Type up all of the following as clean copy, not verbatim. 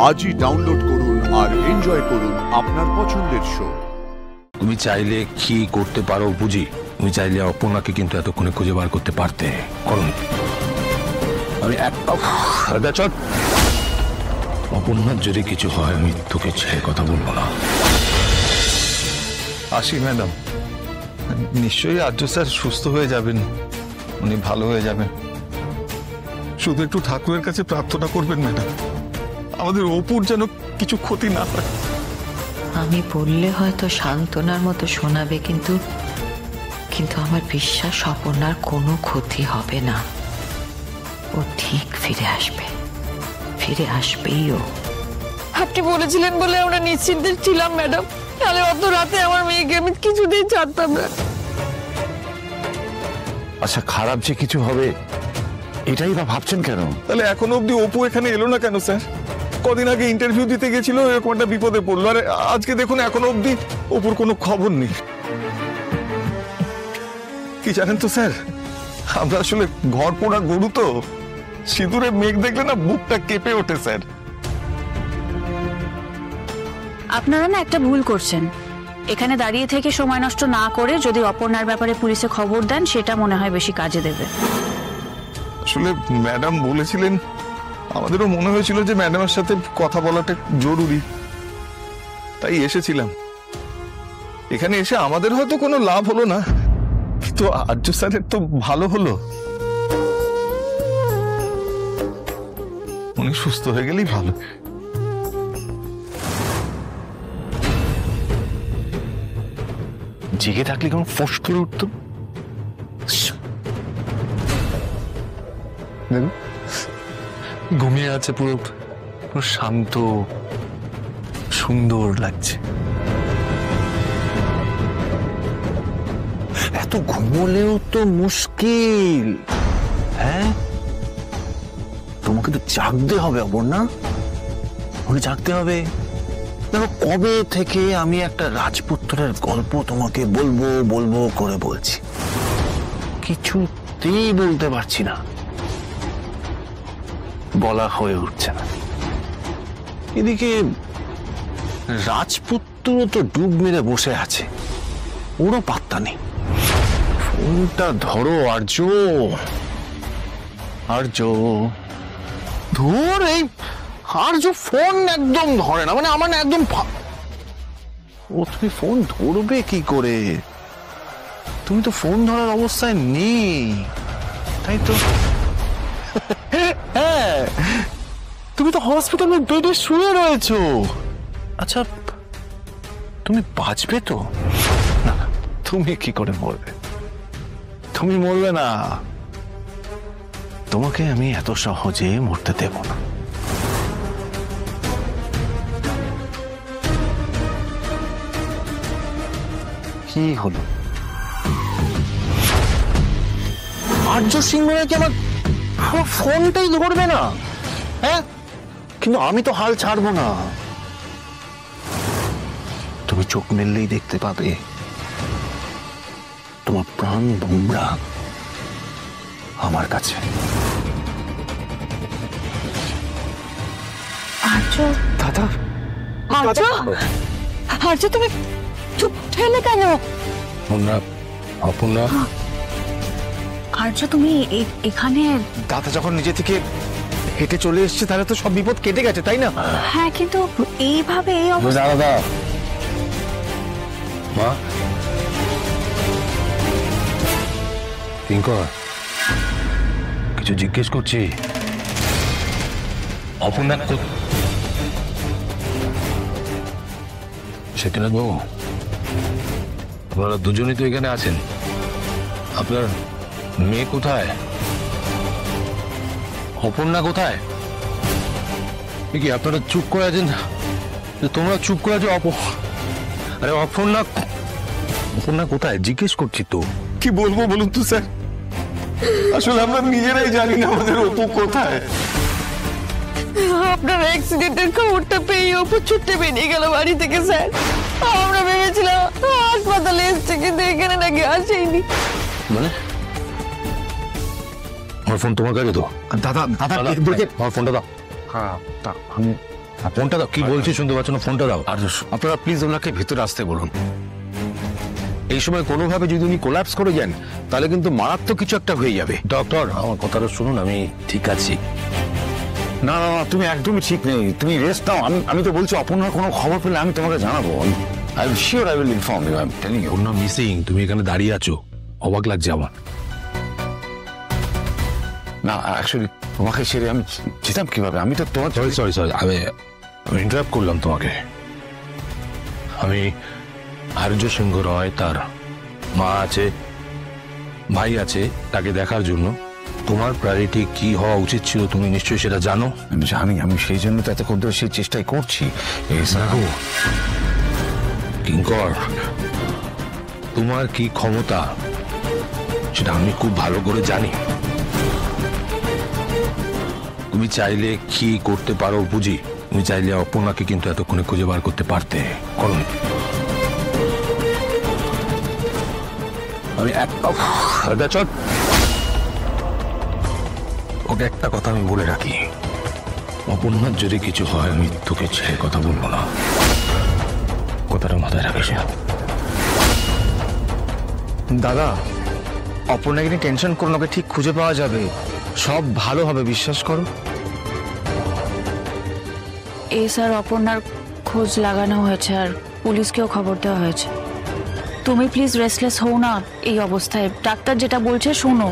আজই ডাউনলোড করুন আর এনজয় করুন আপনার পছন্দের শো। তুমি চাইলে কি করতে পারো বুঝি, তুমি চাইলে অপর্ণাকে কিন্তু এতক্ষণে খুঁজে বার করতে পারতে, করুন। আমি অপর্ণার যদি কিছু হয় আমি তোকে ছেড়ে কথা বলবো না। আসি ম্যাডাম, নিশ্চয়ই আর্য স্যার সুস্থ হয়ে যাবেন, উনি ভালো হয়ে যাবেন। শুধু একটু ঠাকুরের কাছে প্রার্থনা করবেন ম্যাডাম, আমাদের অপুর যেন কিছু ক্ষতি না হয়। আমি বললে হয়তো সান্ত্বনার মতো শোনাবে, কিন্তু আমার বিশ্বাস অপর্ণার কোনো ক্ষতি হবে না। ও ঠিক ফিরে আসবেই। ও আপনি বলেছিলেন বলে আমরা নিশ্চিন্তে ছিলাম ম্যাডাম, তাহলে অত রাতে আমার মেয়েকে আমি কিছুতেই ছাড়তাম না। আচ্ছা, খারাপ যে কিছু হবে এটাই বা ভাবছেন কেন? তাহলে এখনো অব্দি অপু এখানে এলো না কেন স্যার? কদিন আগে ইন্টারভিউ দিতে গেছিল, এরকম একটা বিপদে পড়লো, আর আজকে দেখুন এখনো অব্দি অপুর কোনো খবর নেই। কি জানেন তো স্যার, আমরা আসলে ঘর পোড়া গরু তো, সিঁদুরে মেঘ দেখলে না বুকটা কেঁপে ওঠে স্যার। আপনারা না একটা ভুল করছেন, এখানে দাঁড়িয়ে থেকে সময় নষ্ট না করে যদি অপর্ণার ব্যাপারে পুলিশে খবর দেন সেটা মনে হয় বেশি কাজে দেবে। আসলে ম্যাডাম বলেছিলেন, আমাদেরও মনে হয়েছিল যে ম্যাডামের সাথে কথা বলাটা জরুরি, তাই এসেছিলাম। এখানে এসে আমাদের হয়তো কোনো লাভ হলো না, কিন্তু আর্য স্যারের তো ভালো হলো। উনি সুস্থ হয়ে গেলেই ভালো। জেগে থাকলে কেমন ফোঁস করে উঠতো। ঘুমিয়ে আছে, পুরো শান্ত সুন্দর লাগছে। এত ঘুমোলেও তো মুশকিল। হ্যাঁ, তোমাকে তো জাগতে হবে অপর্ণা, জাগতে হবে। দেখো, কবে থেকে আমি একটা রাজপুত্রের গল্প তোমাকে বলবো করে বলছি, কিছুতেই বলতে পারছি না, বলা হয়ে উঠছে না। এদিকে রাজপুত্র তো ডুব মেরে বসে আছে, ওরও পাত্তা নেই। ফোনটা ধরো আর্য। ধর, এই আর্য ফোন একদম ধরে না, মানে আমার একদম। ও তুমি ফোন ধরবে কি করে? তুমি তো ফোন ধরার অবস্থায় নেই, তাই তো? হ্যাঁ, তুমি তো হসপিটালের বেডে শুয়ে রয়েছো। আচ্ছা, তুমি বাঁচবে তো? না, তুমি কি করে মরবে? তুমি মরবে না, তোমাকে আমি এত সহজে মরতে দেব না। কি হলো? আর্য সিংহ নাকি আমার ফোনটাই ধরবে না? হ্যাঁ, কিন্তু আমি তো হাল ছাড়বো না। তুমি চোখ মেললেই দেখতে পাবে তোমার প্রাণ ভোমরা আমার কাছে। দাদা, আর্য তুমি চুপ ঠেলে কেন? অপর্ণা, আর্য তুমি এখানে? দাদা যখন নিজে থেকে হেঁটে চলে এসছে, তাহলে তো সব বিপদ কেটে গেছে, তাই না? হ্যাঁ, কিন্তু এইভাবে এই অবস্থা। দাদা, মা, কিঙ্কর, কিছু জিজ্ঞেস করছি। অপর্ণা সত্যনাথ বাবু, আপনারা দুজনই তো এখানে আছেন, আপনার মেয়ে কোথায়? অপর্ণা কোথায়? কি আপনারা চুপ করে আছেন? তোমরা চুপ করে আছো। আরে অপর্ণা কোথায় জিজ্ঞেস করছি তো। কি বলবো বলুন তো স্যার, আসলে আমরা নিজেরাই জানি না আমাদের অপু কোথায়। আপনার অ্যাক্সিডেন্টের খবরটা পেয়ে অপু ছুটে বেরিয়ে গেল বাড়ি থেকে স্যার। আমরা ভেবেছিলাম হাসপাতালে এসছে, কিন্তু এখানে নাকি আসেনি। মানে আমার ফোন তোমার কাছে তো? দাদা, আমার ফোনটা দাও। হ্যাঁ, আমি ফোনটা দাও, কি বলছি শুনতে পাচ্ছ না? ফোনটা দাও। আর আপনারা প্লিজ ওনাকে ভেতরে আসতে বলুন। এই সময় কোনোভাবে যদি উনি কোল্যাপস করে যান তাহলে কিন্তু মারাত্মক কিছু একটা হয়ে যাবে। ডক্টর, আমার কথাটা শুনুন, আমি ঠিক আছি। না না না, তুমি একদমই ঠিক নেই, তুমি রেস্ট নাও। আমি তো বলছি অপর্ণার কোনো খবর পেলে আমি তোমাকে জানাবো। I am sure I will inform you, I am telling you. ওর নাম মিসিং, তুমি এখানে দাঁড়িয়ে আছো, অবাক লাগছে আমার। না অ্যাকচুয়ালি তোমাকে ছেড়ে আমি যেতাম কিভাবে? আমি তো তোমার সরি আমি ইন্টারাপ্ট করলাম তোমাকে। আমি আর্য সিংহ রয়, তার মা আছে, ভাই আছে, তাকে দেখার জন্য তোমার প্রায়োরিটি কি হওয়া উচিত ছিল তুমি নিশ্চয়ই সেটা জানো। আমি জানি, আমি সেই জন্য তো এতক্ষণ ধরে সেই চেষ্টাই করছি। দেখো কিঙ্কর, তোমার কি ক্ষমতা সেটা আমি খুব ভালো করে জানি। তুমি চাইলে কি করতে পারো বুঝি। তুমি চাইলে অপর্ণাকে কিন্তু এতক্ষণে খুঁজে বার করতে পারতে। করো। আমি ওকে একটা কথা আমি বলে রাখি, অপর্ণার যদি কিছু হয় আমি তোকে ছেড়ে কথা বলবো না, কথাটা মাথায় রাখিস। দাদা, অপর্ণাকে নিয়ে টেনশন করুন, ওকে ঠিক খুঁজে পাওয়া যাবে, সব ভালো হবে, বিশ্বাস করো। স্যার, অপর্ণার খোঁজ লাগানো হয়েছে আর পুলিশকেও খবর দেওয়া হয়েছে। তুমি প্লিজ রেস্টলেস হও না এই অবস্থায়, ডাক্তার যেটা বলছে শোনো।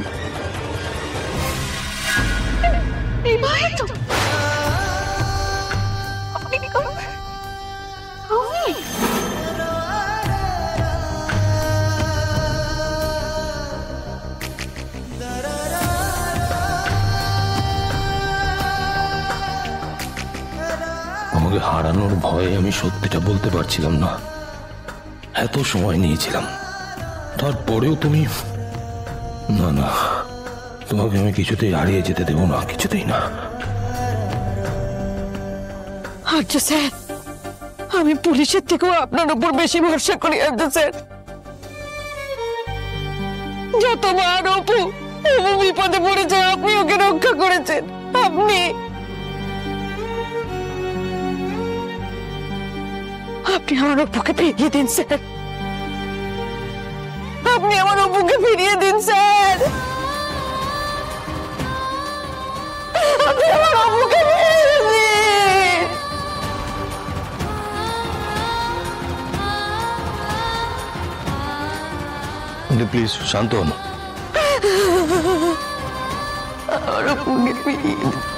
আমাকে হারানোর ভয়ে আমি সত্যিটা বলতে পারছিলাম না, এত সময় নিয়েছিলাম, তারপরেও তুমি। না না, তোমাকে আমি কিছুতেই হারিয়ে যেতে দেবো না, কিছুতেই না। আর্য স্যার, আমি পুলিশের থেকেও আপনার উপর বেশি ভরসা করি আর্য স্যার। যতবার অপু বিপদে পড়েছে আপনি ওকে রক্ষা করেছেন। আপনি আমার অপুকে ফিরিয়ে দিন স্যার, আপনি আমার অপুকে ফিরিয়ে দিন স্যার, আপনি আমার অপুকে ফিরিয়ে দিন। প্লিজ শান্ত হন। আমার অপুকে ফিরিয়ে দিন।